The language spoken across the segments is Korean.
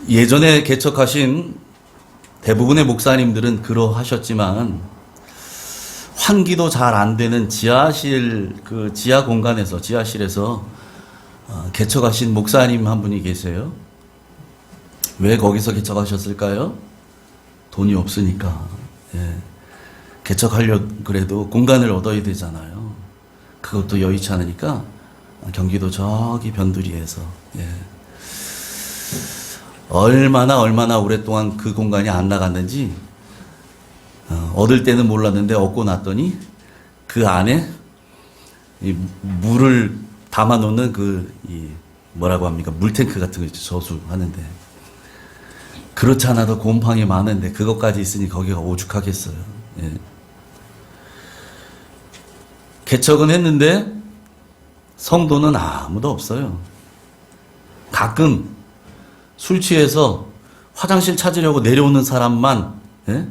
예전에 개척하신 대부분의 목사님들은 그러하셨지만 환기도 잘 안 되는 지하실, 그 지하 공간에서, 지하실에서 개척하신 목사님 한 분이 계세요. 왜 거기서 개척하셨을까요? 돈이 없으니까. 예. 개척하려 그래도 공간을 얻어야 되잖아요. 그것도 여의치 않으니까 경기도 저기 변두리에서, 예. 얼마나 오랫동안 그 공간이 안 나갔는지 얻을 때는 몰랐는데 얻고 났더니 그 안에 이 물을 담아 놓는 뭐라고 합니까? 물탱크 같은 거 있죠. 저수하는데. 그렇지 않아도 곰팡이 많은데 그것까지 있으니 거기가 오죽하겠어요. 예. 개척은 했는데 성도는 아무도 없어요. 가끔 술 취해서 화장실 찾으려고 내려오는 사람만, 예?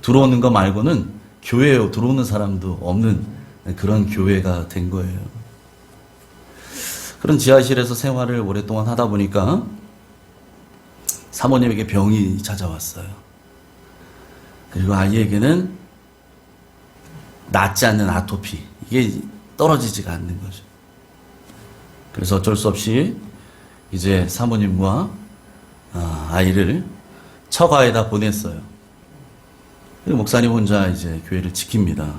들어오는 거 말고는 교회에 들어오는 사람도 없는 그런 교회가 된 거예요. 그런 지하실에서 생활을 오랫동안 하다 보니까 사모님에게 병이 찾아왔어요. 그리고 아이에게는 낫지 않는 아토피, 이게 떨어지지가 않는 거죠. 그래서 어쩔 수 없이 이제 사모님과 아이를 처가에다 보냈어요. 그리고 목사님 혼자 이제 교회를 지킵니다.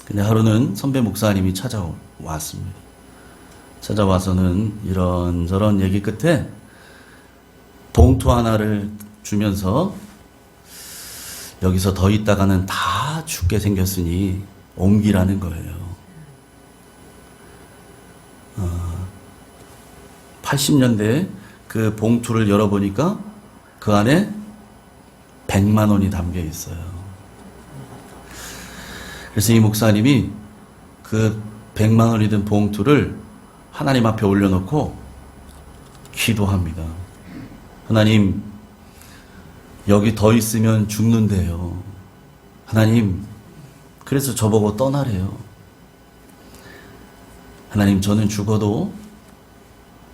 근데 하루는 선배 목사님이 찾아왔습니다. 찾아와서는 이런저런 얘기 끝에 봉투 하나를 주면서 여기서 더 있다가는 다 죽게 생겼으니 옮기라는 거예요. 80년대에 그 봉투를 열어보니까 그 안에 100만 원이 담겨 있어요. 그래서 이 목사님이 그 100만 원이 든 봉투를 하나님 앞에 올려놓고 기도합니다. 하나님, 여기 더 있으면 죽는데요. 하나님, 그래서 저보고 떠나래요. 하나님, 저는 죽어도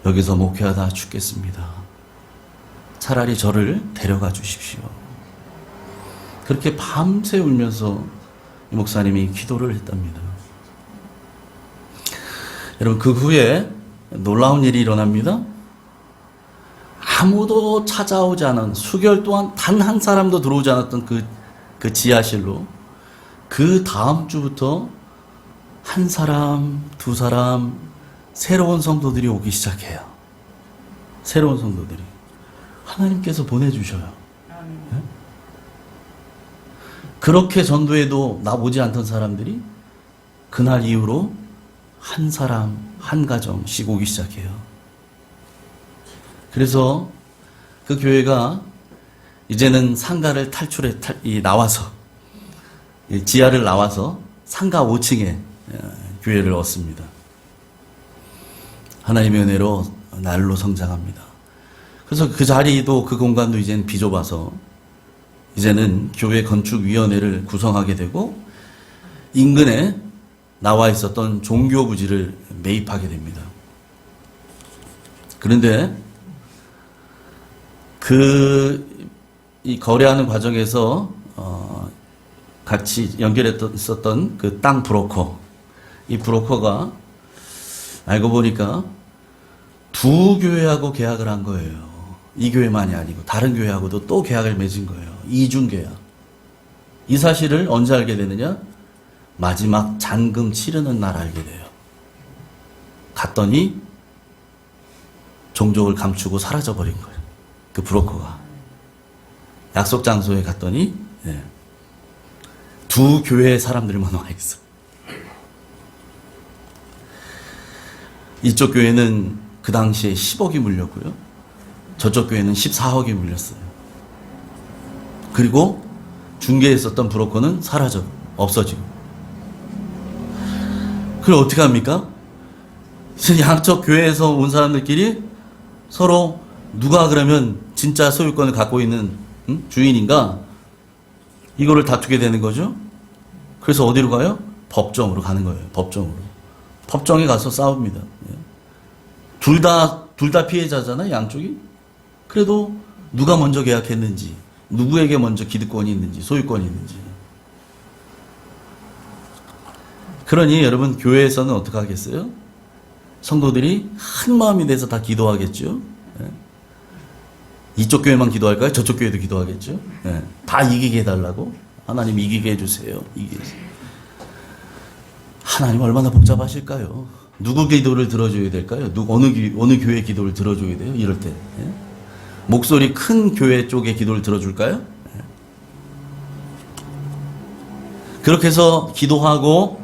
여기서 목회하다 죽겠습니다. 차라리 저를 데려가 주십시오. 그렇게 밤새 울면서 이 목사님이 기도를 했답니다. 여러분, 그 후에 놀라운 일이 일어납니다. 아무도 찾아오지 않은, 수개월 동안 단 한 사람도 들어오지 않았던 그 지하실로 그 다음 주부터 한 사람, 두 사람, 새로운 성도들이 오기 시작해요. 새로운 성도들이. 하나님께서 보내주셔요. 네? 그렇게 전도해도 나오지 않던 사람들이 그날 이후로 한 사람, 한 가정씩 오기 시작해요. 그래서 그 교회가 이제는 상가를 나와서, 지하를 나와서 상가 5층에 교회를 얻습니다. 하나님의 은혜로 날로 성장합니다. 그래서 그 자리도, 그 공간도 이제는 비좁아서 이제는 교회 건축위원회를 구성하게 되고 인근에 나와 있었던 종교부지를 매입하게 됩니다. 그런데 이 거래하는 과정에서 같이 연결했었던 그 땅 브로커, 이 브로커가 알고 보니까 두 교회하고 계약을 한 거예요. 이 교회만이 아니고 다른 교회하고도 또 계약을 맺은 거예요. 이중 계약. 이 사실을 언제 알게 되느냐? 마지막 잔금 치르는 날 알게 돼요. 갔더니 종족을 감추고 사라져버린 거예요. 그 브로커가. 약속 장소에 갔더니 두 교회의 사람들만 와 있어. 이쪽 교회는 그 당시에 10억이 물렸고요. 저쪽 교회는 14억이 물렸어요. 그리고 중개에 있었던 브로커는 없어지고. 그럼 어떻게 합니까? 양쪽 교회에서 온 사람들끼리 서로 누가 그러면 진짜 소유권을 갖고 있는 주인인가? 이거를 다투게 되는 거죠. 그래서 어디로 가요? 법정으로 가는 거예요. 법정으로. 법정에 가서 싸웁니다. 둘 다 피해자잖아요, 양쪽이. 그래도 누가 먼저 계약했는지, 누구에게 먼저 기득권이 있는지, 소유권이 있는지. 그러니 여러분, 교회에서는 어떻게 하겠어요? 성도들이 한 마음이 돼서 다 기도하겠죠. 예. 이쪽 교회만 기도할까요? 저쪽 교회도 기도하겠죠. 예. 다 이기게 해달라고. 하나님 이기게 해주세요. 이기게 해주세요. 하나님 얼마나 복잡하실까요? 누구 기도를 들어줘야 될까요? 어느 교회 기도를 들어줘야 돼요? 이럴 때. 예? 목소리 큰 교회 쪽의 기도를 들어줄까요? 예. 그렇게 해서 기도하고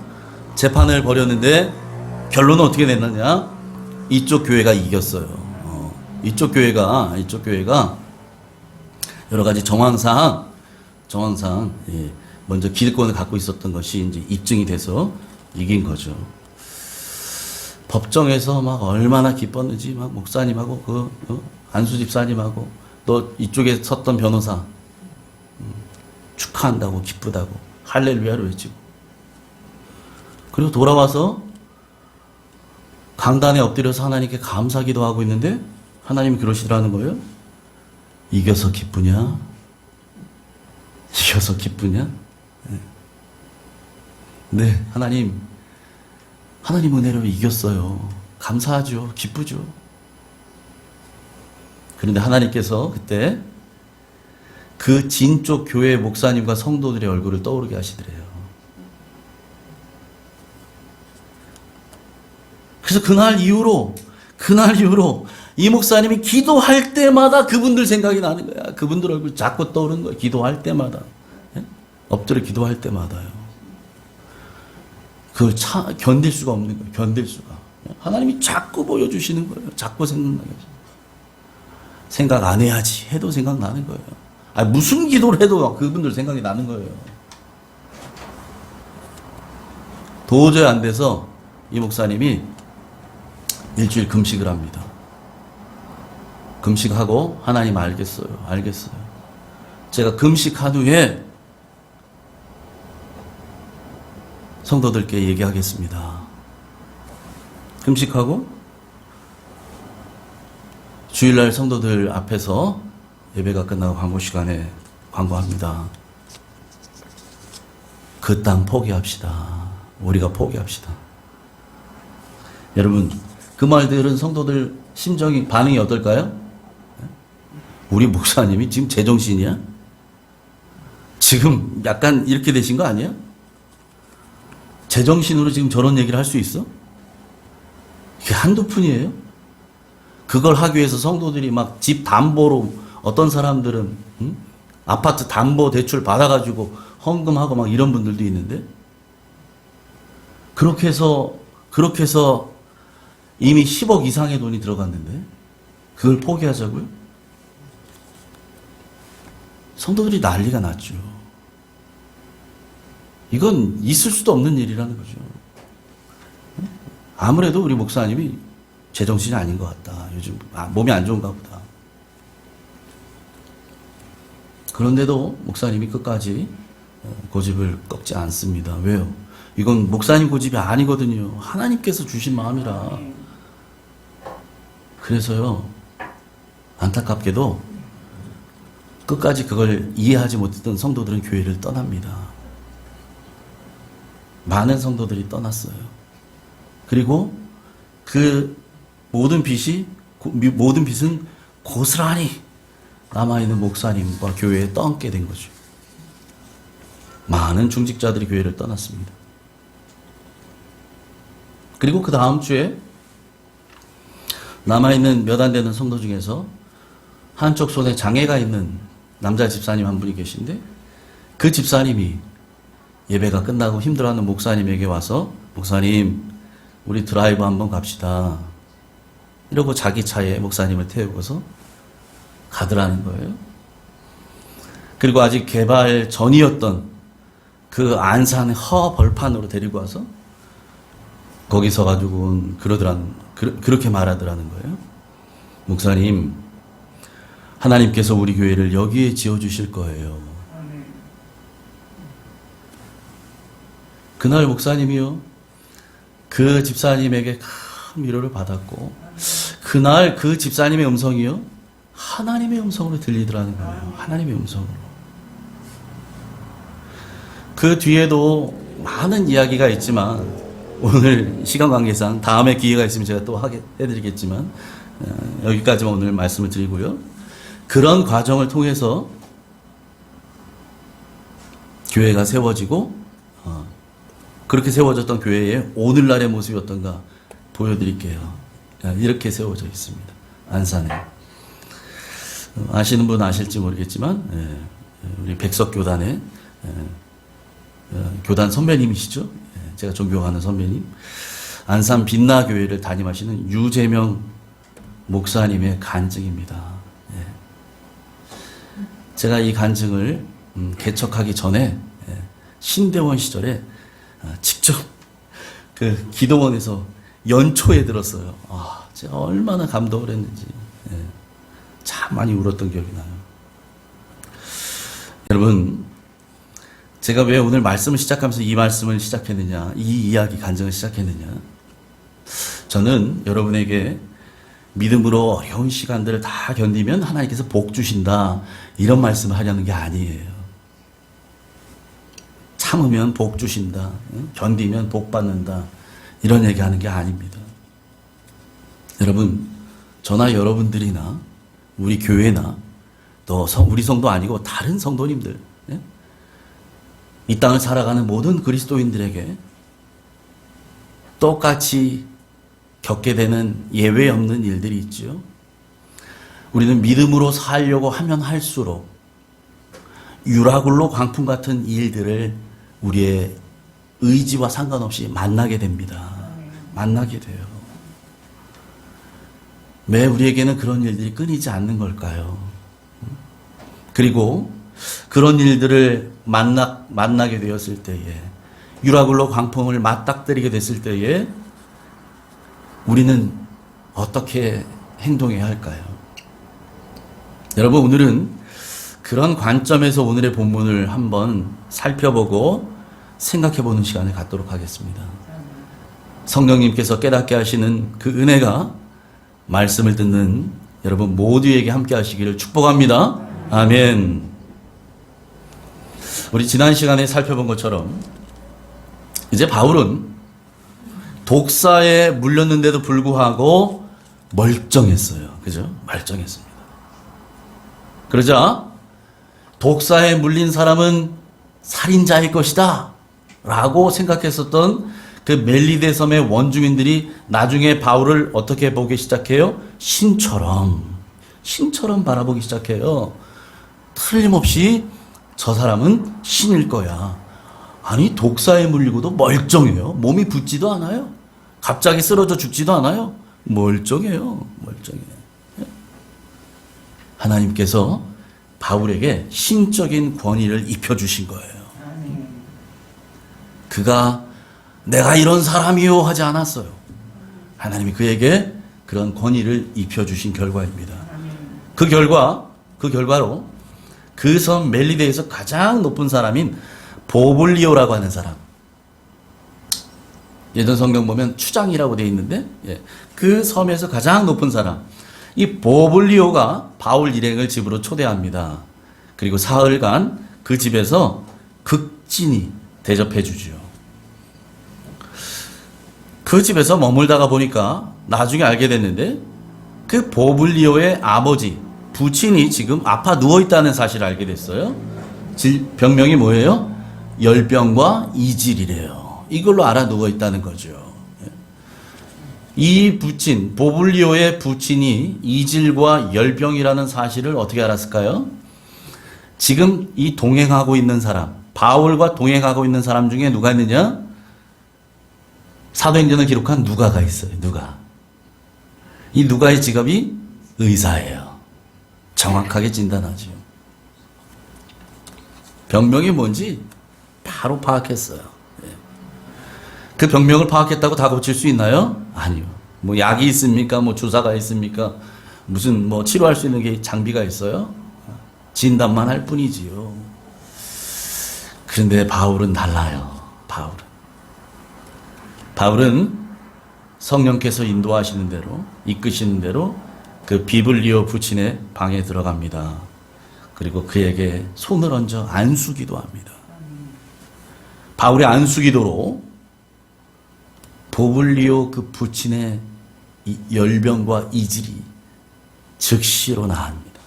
재판을 벌였는데 결론은 어떻게 됐느냐? 이쪽 교회가 이겼어요. 이쪽 교회가 여러 가지 정황상 예, 먼저 기득권을 갖고 있었던 것이 이제 입증이 돼서 이긴 거죠. 법정에서 막 얼마나 기뻤는지 막 목사님하고 안수 집사님하고 또 이쪽에 섰던 변호사 축하한다고 기쁘다고 할렐루야를 외치고, 그리고 돌아와서 강단에 엎드려서 하나님께 감사기도 하고 있는데 하나님이 그러시더라는 거예요. 이겨서 기쁘냐? 이겨서 기쁘냐? 네, 하나님 은혜로 이겼어요. 감사하죠. 기쁘죠. 그런데 하나님께서 그때 그 진쪽 교회 목사님과 성도들의 얼굴을 떠오르게 하시더래요. 그래서 그날 이후로 이 목사님이 기도할 때마다 그분들 생각이 나는 거야. 그분들 얼굴 자꾸 떠오르는 거야. 기도할 때마다. 예? 엎드려 기도할 때마다요. 그걸 견딜 수가 없는 거예요. 견딜 수가. 하나님이 자꾸 보여주시는 거예요. 자꾸 생각나게. 생각 안 해야지 해도 생각나는 거예요. 아니, 무슨 기도를 해도 그분들 생각이 나는 거예요. 도저히 안 돼서 이 목사님이 일주일 금식을 합니다. 금식하고 하나님 알겠어요. 제가 금식한 후에 성도들께 얘기하겠습니다. 금식하고 주일날 성도들 앞에서 예배가 끝나고 광고 시간에 광고합니다. 그 땅 포기합시다. 우리가 포기합시다. 여러분, 그 말 들은 성도들 심정이, 반응이 어떨까요? 우리 목사님이 지금 제정신이야? 지금 약간 이렇게 되신 거 아니야? 제정신으로 지금 저런 얘기를 할 수 있어? 이게 한두 푼이에요? 그걸 하기 위해서 성도들이 막 집 담보로, 어떤 사람들은 아파트 담보 대출 받아가지고 헌금하고 막 이런 분들도 있는데, 그렇게 해서 이미 10억 이상의 돈이 들어갔는데 그걸 포기하자고요? 성도들이 난리가 났죠. 이건 있을 수도 없는 일이라는 거죠. 아무래도 우리 목사님이 제정신이 아닌 것 같다. 요즘 몸이 안 좋은가 보다. 그런데도 목사님이 끝까지 고집을 꺾지 않습니다. 왜요? 이건 목사님 고집이 아니거든요. 하나님께서 주신 마음이라. 그래서요, 안타깝게도 끝까지 그걸 이해하지 못했던 성도들은 교회를 떠납니다. 많은 성도들이 떠났어요. 그리고 그 모든 빚은 고스란히 남아있는 목사님과 교회에 떠안게 된 거죠. 많은 중직자들이 교회를 떠났습니다. 그리고 그 다음 주에 남아있는 몇 안 되는 성도 중에서 한쪽 손에 장애가 있는 남자 집사님 한 분이 계신데, 그 집사님이 예배가 끝나고 힘들어하는 목사님에게 와서, 목사님, 우리 드라이브 한번 갑시다. 이러고 자기 차에 목사님을 태우고서 가더라는 거예요. 그리고 아직 개발 전이었던 그 안산의 허벌판으로 데리고 와서 거기 서가지고 그렇게 말하더라는 거예요. 목사님, 하나님께서 우리 교회를 여기에 지어주실 거예요. 그날 목사님이요, 그 집사님에게 큰 위로를 받았고, 그날 그 집사님의 음성이요, 하나님의 음성으로 들리더라는 거예요. 하나님의 음성으로. 그 뒤에도 많은 이야기가 있지만 오늘 시간 관계상 다음에 기회가 있으면 제가 또 해드리겠지만 여기까지만 오늘 말씀을 드리고요. 그런 과정을 통해서 교회가 세워지고 그렇게 세워졌던 교회의 오늘날의 모습이 어떤가 보여드릴게요. 이렇게 세워져 있습니다. 안산에. 아시는 분 아실지 모르겠지만 우리 백석교단의 교단 선배님이시죠. 제가 존경하는 선배님. 안산 빛나교회를 담임하시는 유재명 목사님의 간증입니다. 제가 이 간증을 개척하기 전에 신대원 시절에 직접 그 기도원에서 연초에 들었어요. 제가 얼마나 감동을 했는지 참 많이 울었던 기억이 나요. 여러분, 제가 왜 오늘 말씀을 시작하면서 이 말씀을 시작했느냐, 이 이야기 간증을 시작했느냐, 저는 여러분에게 믿음으로 어려운 시간들을 다 견디면 하나님께서 복 주신다, 이런 말씀을 하려는 게 아니에요. 참으면 복 주신다, 견디면 복 받는다, 이런 얘기하는 게 아닙니다. 여러분, 저나 여러분들이나 우리 교회나 또 우리 성도 아니고 다른 성도님들, 이 땅을 살아가는 모든 그리스도인들에게 똑같이 겪게 되는 예외 없는 일들이 있죠. 우리는 믿음으로 살려고 하면 할수록 유라굴로 광풍 같은 일들을 우리의 의지와 상관없이 만나게 됩니다. 만나게 돼요. 왜 우리에게는 그런 일들이 끊이지 않는 걸까요? 그리고 그런 일들을 만나게 되었을 때에, 유라굴로 광풍을 맞닥뜨리게 됐을 때에 우리는 어떻게 행동해야 할까요? 여러분, 오늘은 그런 관점에서 오늘의 본문을 한번 살펴보고 생각해보는 시간을 갖도록 하겠습니다. 성령님께서 깨닫게 하시는 그 은혜가 말씀을 듣는 여러분 모두에게 함께 하시기를 축복합니다. 아멘. 우리 지난 시간에 살펴본 것처럼 이제 바울은 독사에 물렸는데도 불구하고 멀쩡했어요. 그죠? 멀쩡했습니다. 그러자 독사에 물린 사람은 살인자일 것이다 라고 생각했었던 그 멜리데 섬의 원주민들이 나중에 바울을 어떻게 보기 시작해요? 신처럼 바라보기 시작해요. 틀림없이 저 사람은 신일 거야. 아니, 독사에 물리고도 멀쩡해요. 몸이 붓지도 않아요. 갑자기 쓰러져 죽지도 않아요. 멀쩡해요. 하나님께서 바울에게 신적인 권위를 입혀주신 거예요. 그가 내가 이런 사람이요 하지 않았어요. 하나님이 그에게 그런 권위를 입혀주신 결과입니다. 그 결과로 그 섬 멜리데에서 가장 높은 사람인 보블리오라고 하는 사람, 예전 성경 보면 추장이라고 되어 있는데 그 섬에서 가장 높은 사람, 이 보블리오가 바울 일행을 집으로 초대합니다. 그리고 사흘간 그 집에서 극진히 대접해 주죠. 그 집에서 머물다가 보니까 나중에 알게 됐는데 그 보블리오의 아버지, 부친이 지금 아파 누워있다는 사실을 알게 됐어요. 병명이 뭐예요? 열병과 이질이래요. 이걸로 알아 누워있다는 거죠. 이 부친, 보블리오의 부친이 이질과 열병이라는 사실을 어떻게 알았을까요? 지금 이 동행하고 있는 사람, 바울과 동행하고 있는 사람 중에 누가 있느냐? 사도행전을 기록한 누가가 있어요. 누가. 이 누가의 직업이 의사예요. 정확하게 진단하죠. 병명이 뭔지 바로 파악했어요. 그 병명을 파악했다고 다 고칠 수 있나요? 아니요. 뭐 약이 있습니까? 뭐 주사가 있습니까? 무슨 뭐 치료할 수 있는 게 장비가 있어요? 진단만 할 뿐이지요. 그런데 바울은 달라요. 바울은 성령께서 인도하시는 대로, 이끄시는 대로 그 비블리오 부친의 방에 들어갑니다. 그리고 그에게 손을 얹어 안수기도 합니다. 바울의 안수기도로 보블리오 그 부친의 이 열병과 이질이 즉시로 나합니다.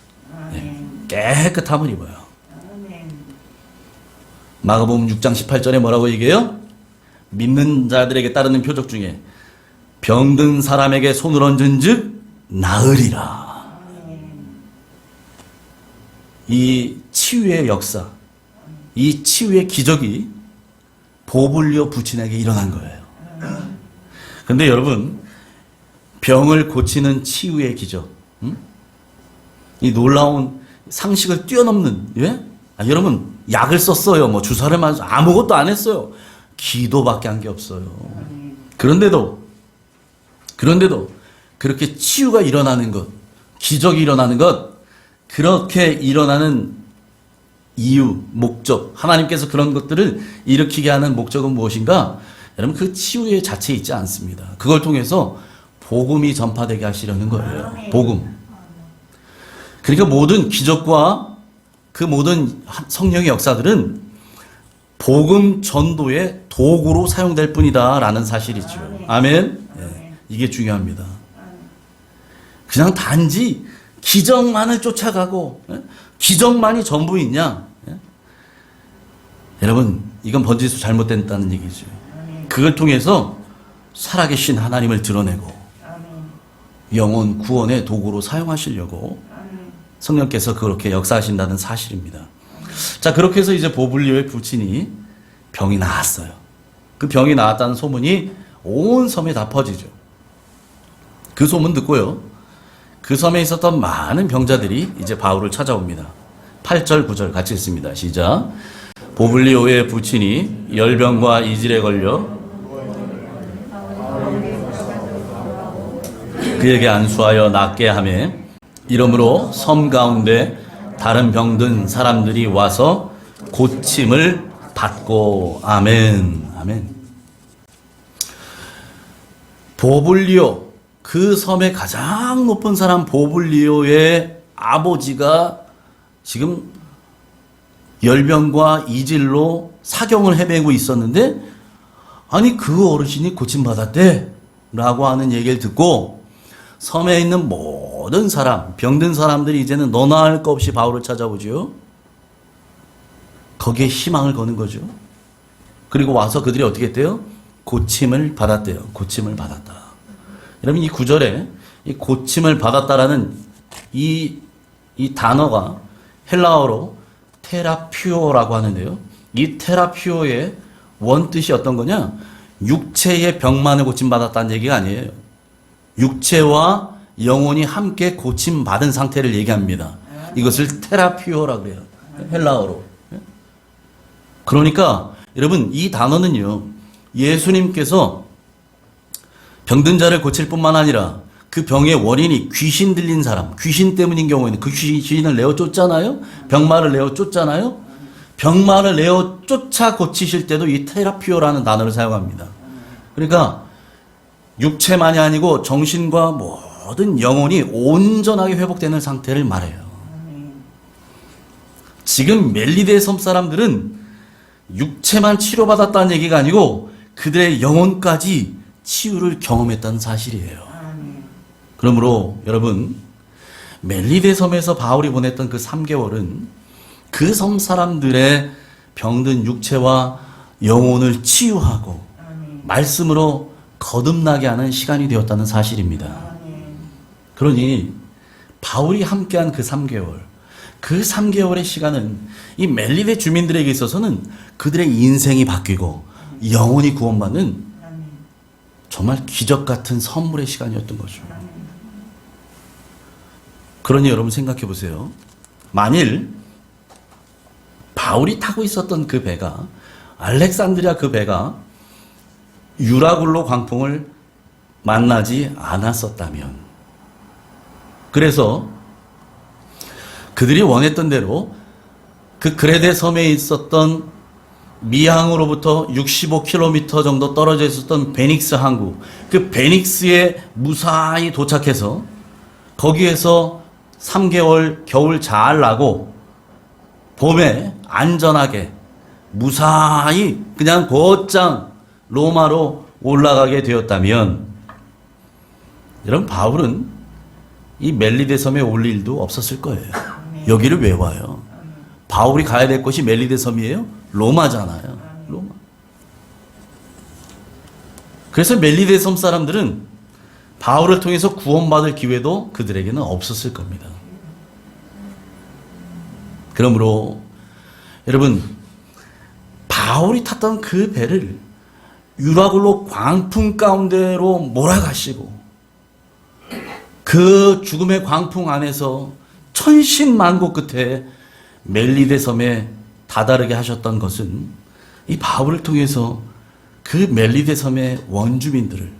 네, 깨끗함을 입어요. 마가복음 6장 18절에 뭐라고 얘기해요? 믿는 자들에게 따르는 표적 중에 병든 사람에게 손을 얹은 즉 나으리라. 이 치유의 역사, 이 치유의 기적이 보블리오 부친에게 일어난 거예요. 근데 여러분, 병을 고치는 치유의 기적, 이 놀라운 상식을 뛰어넘는, 예? 여러분, 약을 썼어요. 뭐 주사를 맞았어. 아무것도 안 했어요. 기도밖에 한 게 없어요. 그런데도 그렇게 치유가 일어나는 것, 기적이 일어나는 것, 그렇게 일어나는 이유, 목적, 하나님께서 그런 것들을 일으키게 하는 목적은 무엇인가? 여러분, 그 치유의 자체에 있지 않습니다. 그걸 통해서 복음이 전파되게 하시려는 거예요. 복음. 그러니까 모든 기적과 그 모든 성령의 역사들은 복음 전도의 도구로 사용될 뿐이다라는 사실이죠. 아멘. 네, 이게 중요합니다. 그냥 단지 기적만을 쫓아가고 기적만이 전부이냐? 여러분, 이건 번지수 잘못됐다는 얘기죠. 그걸 통해서 살아계신 하나님을 드러내고 영혼 구원의 도구로 사용하시려고 성령께서 그렇게 역사하신다는 사실입니다. 자, 그렇게 해서 이제 보블리오의 부친이 병이 나았어요. 그 병이 나았다는 소문이 온 섬에 다 퍼지죠. 그 소문 듣고요, 그 섬에 있었던 많은 병자들이 이제 바울을 찾아옵니다. 8절 9절 같이 읽습니다. 시작. 보블리오의 부친이 열병과 이질에 걸려 그에게 안수하여 낫게 하며 이러므로 섬 가운데 다른 병든 사람들이 와서 고침을 받고. 아멘. 아멘. 보블리오, 그 섬의 가장 높은 사람 보블리오의 아버지가 지금 열병과 이질로 사경을 헤매고 있었는데, 아니 그 어르신이 고침받았대 라고 하는 얘기를 듣고 섬에 있는 모든 사람, 병든 사람들이 이제는 너나 할 것 없이 바울을 찾아오죠. 거기에 희망을 거는 거죠. 그리고 와서 그들이 어떻게 했대요? 고침을 받았대요. 고침을 받았다. 여러분, 이 구절에 이 고침을 받았다라는 이 단어가 헬라어로 테라피오라고 하는데요. 이 테라피오의 원뜻이 어떤 거냐? 육체의 병만을 고침받았다는 얘기가 아니에요. 육체와 영혼이 함께 고침받은 상태를 얘기합니다. 이것을 테라피오라고 그래요. 헬라어로. 그러니까 여러분, 이 단어는요, 예수님께서 병든 자를 고칠 뿐만 아니라 그 병의 원인이 귀신 들린 사람, 귀신 때문인 경우에는 그 귀신을 내어 쫓잖아요. 병마를 내어 쫓잖아요. 병마를 내어 쫓아 고치실 때도 이 테라피오라는 단어를 사용합니다. 그러니까 육체만이 아니고 정신과 모든 영혼이 온전하게 회복되는 상태를 말해요. 지금 멜리데 섬 사람들은 육체만 치료받았다는 얘기가 아니고 그들의 영혼까지 치유를 경험했다는 사실이에요. 그러므로 여러분, 멜리데 섬에서 바울이 보냈던 그 3개월은 그 섬 사람들의 병든 육체와 영혼을 치유하고 말씀으로 거듭나게 하는 시간이 되었다는 사실입니다. 그러니 바울이 함께한 그 3개월, 그 3개월의 시간은 이 멜리데 주민들에게 있어서는 그들의 인생이 바뀌고 영혼이 구원받는 정말 기적 같은 선물의 시간이었던 거죠. 그러니 여러분 생각해 보세요. 만일 바울이 타고 있었던 그 배가, 알렉산드리아 그 배가 유라굴로 광풍을 만나지 않았었다면, 그래서 그들이 원했던 대로 그 그레데 섬에 있었던 미항으로부터 65km 정도 떨어져 있었던 베닉스 항구, 그 베닉스에 무사히 도착해서 거기에서 3개월 겨울 잘 나고 봄에 안전하게 무사히 그냥 곧장 로마로 올라가게 되었다면, 여러분, 바울은 이 멜리데 섬에 올 일도 없었을 거예요. 여기를 왜 와요? 바울이 가야 될 곳이 멜리데 섬이에요? 로마잖아요. 로마. 그래서 멜리데 섬 사람들은 바울을 통해서 구원받을 기회도 그들에게는 없었을 겁니다. 그러므로 여러분, 바울이 탔던 그 배를 유라굴로 광풍 가운데로 몰아가시고 그 죽음의 광풍 안에서 천신만고 끝에 멜리데 섬에 다다르게 하셨던 것은 이 바울을 통해서 그 멜리데 섬의 원주민들을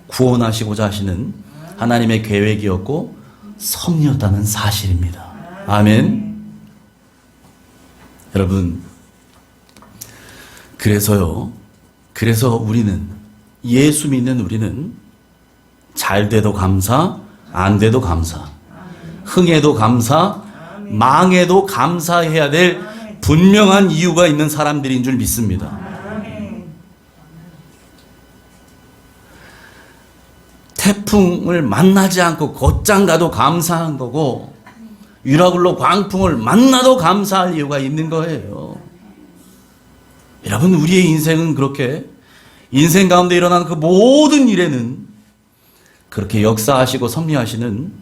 구원하시고자 하시는 하나님의 계획이었고 섭리였다는 사실입니다. 아멘. 여러분, 그래서 우리는, 예수 믿는 우리는 잘 돼도 감사, 안 돼도 감사, 흥해도 감사, 망해도 감사해야 될 분명한 이유가 있는 사람들인 줄 믿습니다. 태풍을 만나지 않고 곧장 가도 감사한 거고, 유라굴로 광풍을 만나도 감사할 이유가 있는 거예요. 여러분, 우리의 인생은 그렇게 인생 가운데 일어난 그 모든 일에는 그렇게 역사하시고 섭리하시는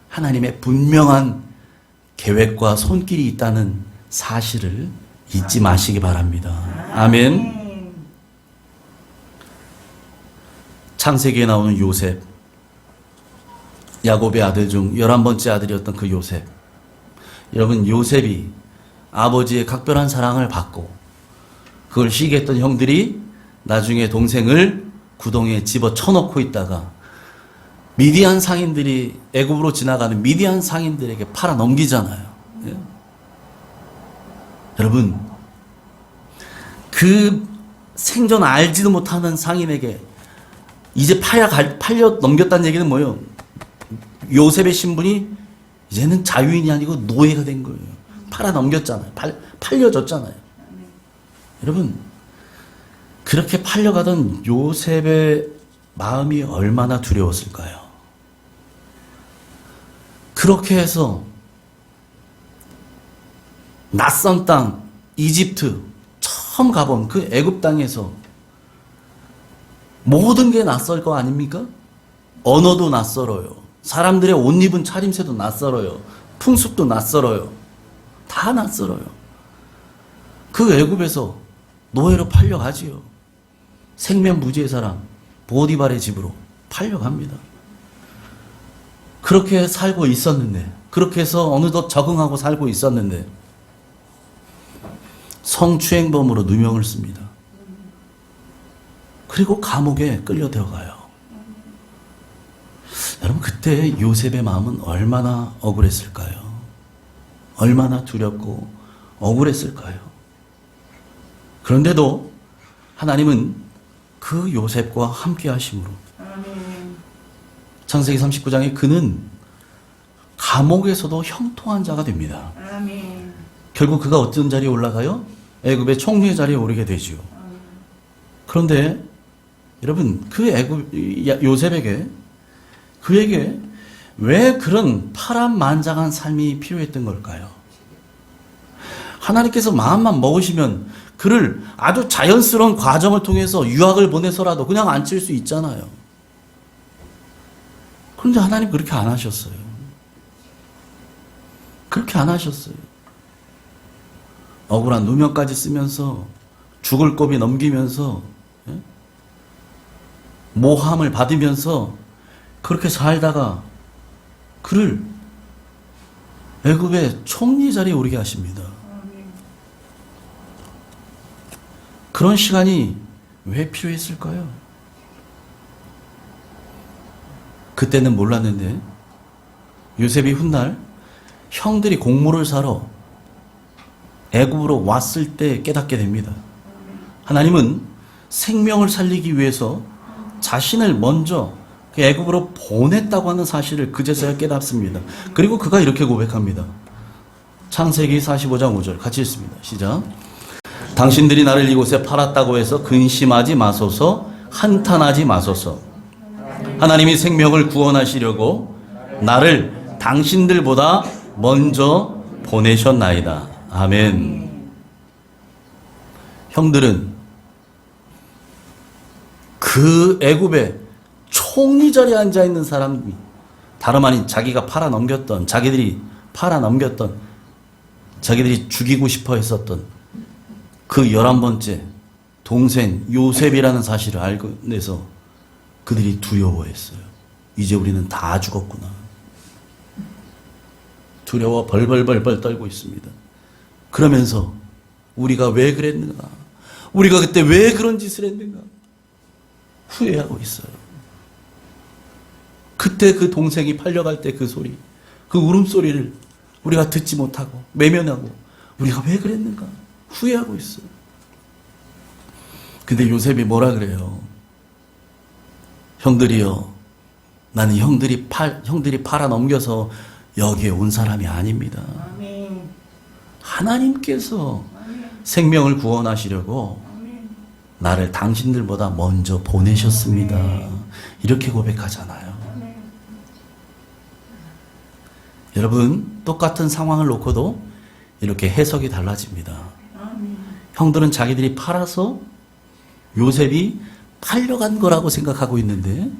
하나님의 분명한 계획과 손길이 있다는 사실을 잊지 마시기 바랍니다. 아멘. 창세기에 나오는 요셉, 야곱의 아들 중 11번째 아들이었던 그 요셉. 여러분, 요셉이 아버지의 각별한 사랑을 받고 그걸 시기했던 형들이 나중에 동생을 구덩이에 집어 쳐놓고 있다가 미디안 상인들이, 애굽으로 지나가는 미디안 상인들에게 팔아 넘기잖아요. 예? 여러분, 그 생전 알지도 못하는 상인에게 이제 팔려 넘겼다는 얘기는 뭐예요? 요셉의 신분이 이제는 자유인이 아니고 노예가 된 거예요. 팔아 넘겼잖아요. 팔려졌잖아요. 여러분, 그렇게 팔려가던 요셉의 마음이 얼마나 두려웠을까요? 그렇게 해서 낯선 땅, 이집트, 처음 가본 그 애굽 땅에서 모든 게 낯설 거 아닙니까? 언어도 낯설어요. 사람들의 옷 입은 차림새도 낯설어요. 풍습도 낯설어요. 다 낯설어요. 그 애굽에서 노예로 팔려가지요. 생면부지의 사람 보디발의 집으로 팔려갑니다. 그렇게 살고 있었는데, 그렇게 해서 어느덧 적응하고 살고 있었는데 성추행범으로 누명을 씁니다. 그리고 감옥에 끌려 들어가요. 여러분, 그때 요셉의 마음은 얼마나 억울했을까요? 얼마나 두렵고 억울했을까요? 그런데도 하나님은 그 요셉과 함께 하심으로 창세기 39장에 그는 감옥에서도 형통한 자가 됩니다. 결국 그가 어떤 자리에 올라가요? 애굽의 총리의 자리에 오르게 되지요. 그런데 여러분, 그 요셉에게, 그에게 왜 그런 파란만장한 삶이 필요했던 걸까요? 하나님께서 마음만 먹으시면 그를 아주 자연스러운 과정을 통해서 유학을 보내서라도 그냥 앉힐 수 있잖아요. 그런데 하나님 그렇게 안 하셨어요. 그렇게 안 하셨어요. 억울한 누명까지 쓰면서 죽을 고비 넘기면서 모함을 받으면서 그렇게 살다가 그를 애굽의 총리 자리에 오르게 하십니다. 그런 시간이 왜 필요했을까요? 그때는 몰랐는데 요셉이 훗날 형들이 곡물을 사러 애굽으로 왔을 때 깨닫게 됩니다. 하나님은 생명을 살리기 위해서 자신을 먼저 애굽으로 보냈다고 하는 사실을 그제서야 깨닫습니다. 그리고 그가 이렇게 고백합니다. 창세기 45장 5절 같이 읽습니다. 시작. 당신들이 나를 이곳에 팔았다고 해서 근심하지 마소서, 한탄하지 마소서. 하나님이 생명을 구원하시려고 나를 당신들보다 먼저 보내셨나이다. 아멘. 형들은 그 애굽에 총리 자리에 앉아 있는 사람이 다름 아닌 자기가 팔아넘겼던, 자기들이 죽이고 싶어 했었던 그 11번째 동생 요셉이라는 사실을 알고 내서 그들이 두려워했어요. 이제 우리는 다 죽었구나. 두려워 벌벌벌벌 떨고 있습니다. 그러면서 우리가 왜 그랬는가? 우리가 그때 왜 그런 짓을 했는가? 후회하고 있어요. 그때 그 동생이 팔려갈 때 그 소리, 그 울음소리를 우리가 듣지 못하고 외면하고 우리가 왜 그랬는가? 후회하고 있어요. 근데 요셉이 뭐라 그래요? 형들이요, 나는 형들이 팔아넘겨서 여기에 온 사람이 아닙니다. 하나님께서 생명을 구원하시려고 나를 당신들보다 먼저 보내셨습니다. 이렇게 고백하잖아요. 여러분, 똑같은 상황을 놓고도 이렇게 해석이 달라집니다. 형들은 자기들이 팔아서 요셉이 팔려간 거라고 생각하고 있는데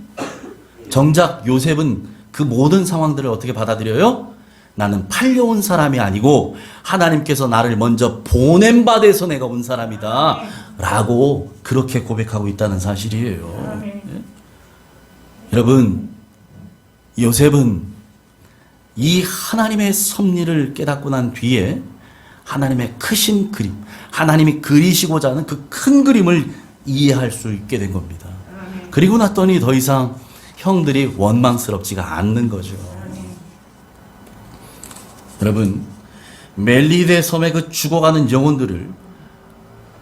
정작 요셉은 그 모든 상황들을 어떻게 받아들여요? 나는 팔려온 사람이 아니고 하나님께서 나를 먼저 보낸 바 돼서 내가 온 사람이다 라고 그렇게 고백하고 있다는 사실이에요. 네? 여러분, 요셉은 이 하나님의 섭리를 깨닫고 난 뒤에 하나님의 크신 그림, 하나님이 그리시고자 하는 그 큰 그림을 이해할 수 있게 된 겁니다. 그리고 났더니 더 이상 형들이 원망스럽지가 않는 거죠. 여러분, 멜리데 섬의 그 죽어가는 영혼들을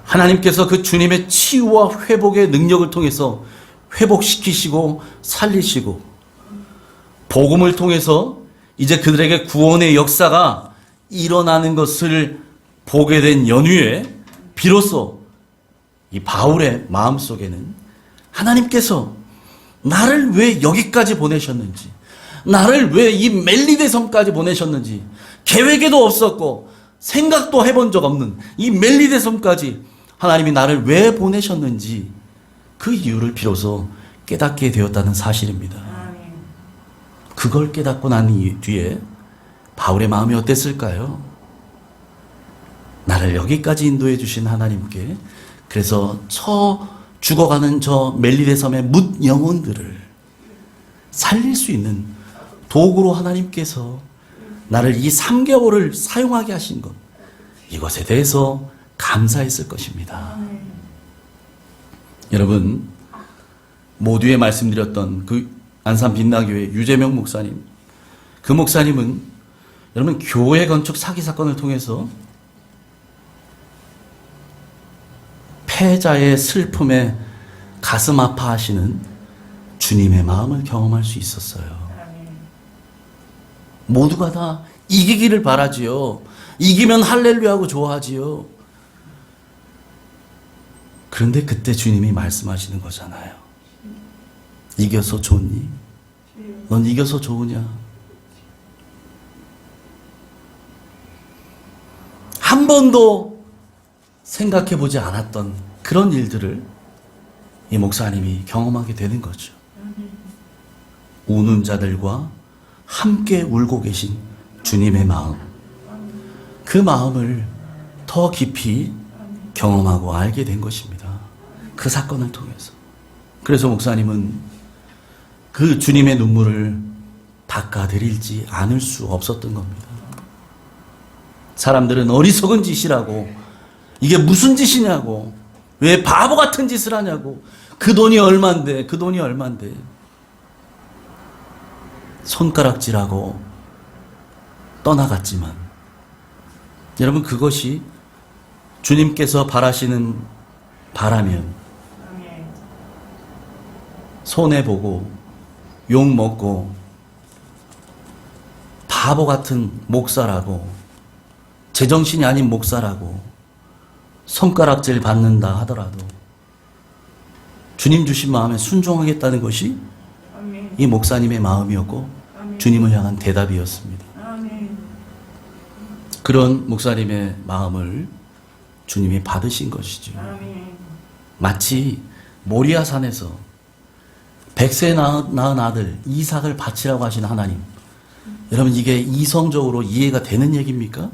하나님께서 그 주님의 치유와 회복의 능력을 통해서 회복시키시고 살리시고 복음을 통해서 이제 그들에게 구원의 역사가 일어나는 것을 보게 된 연후에 비로소 이 바울의 마음속에는 하나님께서 나를 왜 여기까지 보내셨는지, 나를 왜 이 멜리데 섬까지 보내셨는지, 계획에도 없었고 생각도 해본 적 없는 이 멜리데 섬까지 하나님이 나를 왜 보내셨는지 그 이유를 비로소 깨닫게 되었다는 사실입니다. 그걸 깨닫고 난 뒤에 바울의 마음이 어땠을까요? 나를 여기까지 인도해 주신 하나님께, 그래서 죽어가는 저 멜리데 섬의 뭇 영혼들을 살릴 수 있는 도구로 하나님께서 나를 이 3개월을 사용하게 하신 것, 이것에 대해서 감사했을 것입니다. 여러분, 모두에 말씀드렸던 그 안산 빛나교회 유재명 목사님, 그 목사님은 여러분 교회 건축 사기 사건을 통해서 패자의 슬픔에 가슴 아파하시는 주님의 마음을 경험할 수 있었어요. 모두가 다 이기기를 바라지요. 이기면 할렐루야하고 좋아하지요. 그런데 그때 주님이 말씀하시는 거잖아요. 이겨서 좋니? 넌 이겨서 좋으냐? 한 번도 생각해보지 않았던 그런 일들을 이 목사님이 경험하게 되는 거죠. 우는 자들과 함께 울고 계신 주님의 마음, 그 마음을 더 깊이 경험하고 알게 된 것입니다. 그 사건을 통해서. 그래서 목사님은 그 주님의 눈물을 닦아드리지 않을 수 없었던 겁니다. 사람들은 어리석은 짓이라고, 이게 무슨 짓이냐고, 왜 바보 같은 짓을 하냐고, 그 돈이 얼만데, 그 돈이 얼만데, 손가락질하고 떠나갔지만, 여러분, 그것이 주님께서 바라시는 바라면 손해보고 욕 먹고 바보 같은 목사라고, 제정신이 아닌 목사라고 손가락질 받는다 하더라도 주님 주신 마음에 순종하겠다는 것이 이 목사님의 마음이었고 주님을 향한 대답이었습니다. 그런 목사님의 마음을 주님이 받으신 것이죠. 마치 모리아산에서 100세 낳은 아들 이삭을 바치라고 하신 하나님, 여러분 이게 이성적으로 이해가 되는 얘기입니까?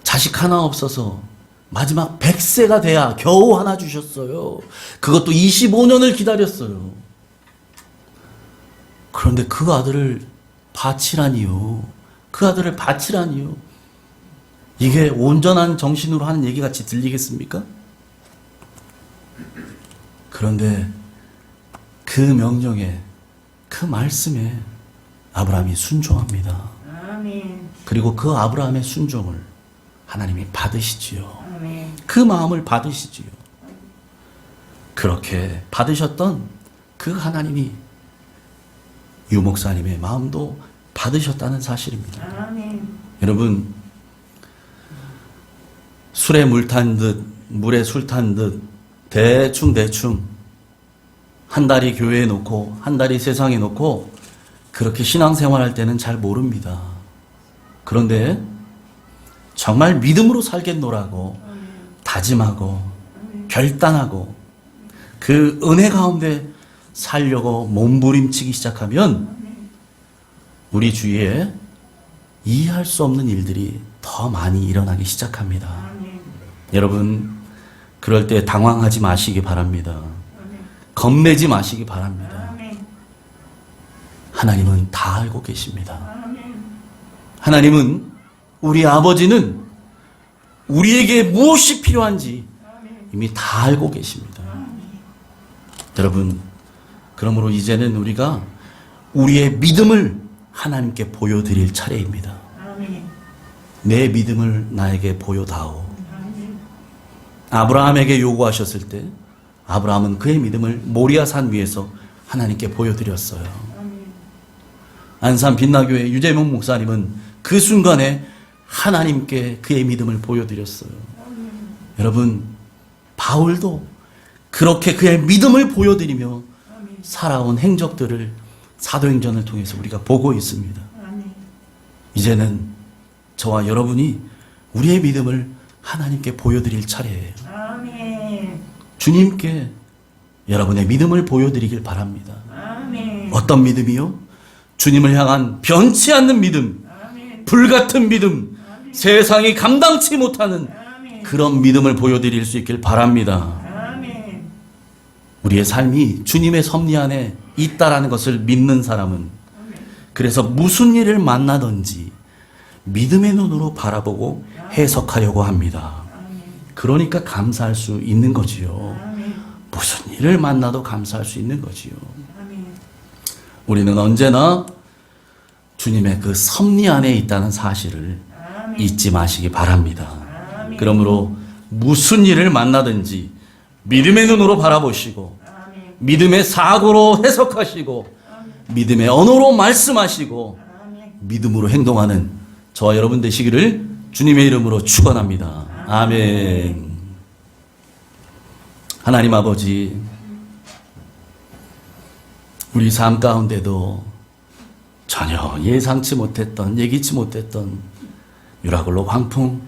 자식 하나 없어서 마지막 100세가 돼야 겨우 하나 주셨어요. 그것도 25년을 기다렸어요. 그런데 그 아들을 바치라니요. 그 아들을 바치라니요. 이게 온전한 정신으로 하는 얘기 같이 들리겠습니까? 그런데 그 명령에, 그 말씀에 아브라함이 순종합니다. 그리고 그 아브라함의 순종을 하나님이 받으시지요. 그 마음을 받으시지요. 그렇게 받으셨던 그 하나님이 유 목사님의 마음도 받으셨다는 사실입니다. 여러분, 술에 물 탄 듯, 물에 술 탄 듯 대충 한 달이 교회에 놓고 한 달이 세상에 놓고 그렇게 신앙생활할 때는 잘 모릅니다. 그런데 정말 믿음으로 살겠노라고 다짐하고 결단하고 그 은혜 가운데 살려고 몸부림치기 시작하면 우리 주위에 이해할 수 없는 일들이 더 많이 일어나기 시작합니다. 여러분, 그럴 때 당황하지 마시기 바랍니다. 겁내지 마시기 바랍니다. 하나님은 다 알고 계십니다. 하나님은, 우리 아버지는 우리에게 무엇이 필요한지 이미 다 알고 계십니다. 여러분, 그러므로 이제는 우리가 우리의 믿음을 하나님께 보여드릴 차례입니다. 내 믿음을 나에게 보여다오. 아브라함에게 요구하셨을 때 아브라함은 그의 믿음을 모리아산 위에서 하나님께 보여드렸어요. 안산 빛나교회 유재명 목사님은 그 순간에 하나님께 그의 믿음을 보여드렸어요. 여러분, 바울도 그렇게 그의 믿음을 보여드리며 살아온 행적들을 사도행전을 통해서 우리가 보고 있습니다. 이제는 저와 여러분이 우리의 믿음을 하나님께 보여드릴 차례예요. 주님께 여러분의 믿음을 보여드리길 바랍니다. 어떤 믿음이요? 주님을 향한 변치 않는 믿음, 불같은 믿음, 세상이 감당치 못하는 그런 믿음을 보여드릴 수 있길 바랍니다. 우리의 삶이 주님의 섭리 안에 있다라는 것을 믿는 사람은 그래서 무슨 일을 만나든지 믿음의 눈으로 바라보고 해석하려고 합니다. 그러니까 감사할 수 있는 거지요. 무슨 일을 만나도 감사할 수 있는 거지요. 우리는 언제나 주님의 그 섭리 안에 있다는 사실을 잊지 마시기 바랍니다. 그러므로 무슨 일을 만나든지 믿음의 눈으로 바라보시고 믿음의 사고로 해석하시고 믿음의 언어로 말씀하시고 믿음으로 행동하는 저와 여러분 되시기를 주님의 이름으로 축원합니다. 아멘. 하나님 아버지, 우리 삶 가운데도 전혀 예상치 못했던, 예기치 못했던 유라굴로 광풍,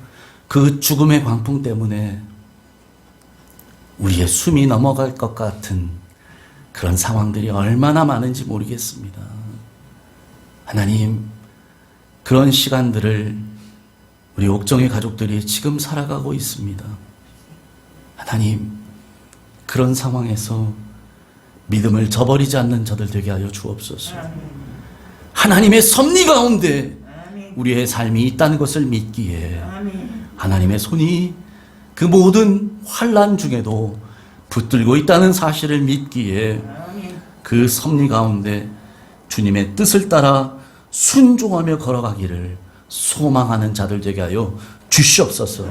그 죽음의 광풍 때문에 우리의 숨이 넘어갈 것 같은 그런 상황들이 얼마나 많은지 모르겠습니다. 하나님, 그런 시간들을 우리 옥정의 가족들이 지금 살아가고 있습니다. 하나님, 그런 상황에서 믿음을 저버리지 않는 저들 되게 하여 주옵소서. 하나님의 섭리 가운데 우리의 삶이 있다는 것을 믿기에 하나님의 손이 그 모든 환난 중에도 붙들고 있다는 사실을 믿기에 그 섭리 가운데 주님의 뜻을 따라 순종하며 걸어가기를 소망하는 자들 되게 하여 주시옵소서.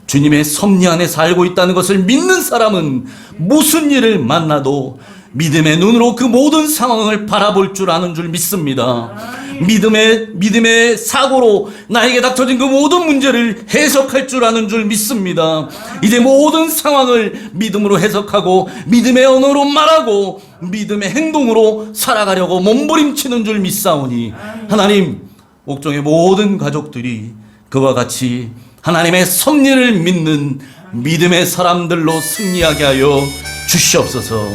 주님의 섭리 안에 살고 있다는 것을 믿는 사람은 무슨 일을 만나도 믿음의 눈으로 그 모든 상황을 바라볼 줄 아는 줄 믿습니다. 믿음의 사고로 나에게 닥쳐진 그 모든 문제를 해석할 줄 아는 줄 믿습니다. 이제 모든 상황을 믿음으로 해석하고 믿음의 언어로 말하고 믿음의 행동으로 살아가려고 몸부림치는 줄 믿사오니 하나님, 옥정의 모든 가족들이 그와 같이 하나님의 섭리를 믿는 믿음의 사람들로 승리하게 하여 주시옵소서.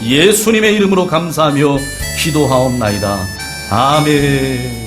예수님의 이름으로 감사하며 기도하옵나이다. 아멘.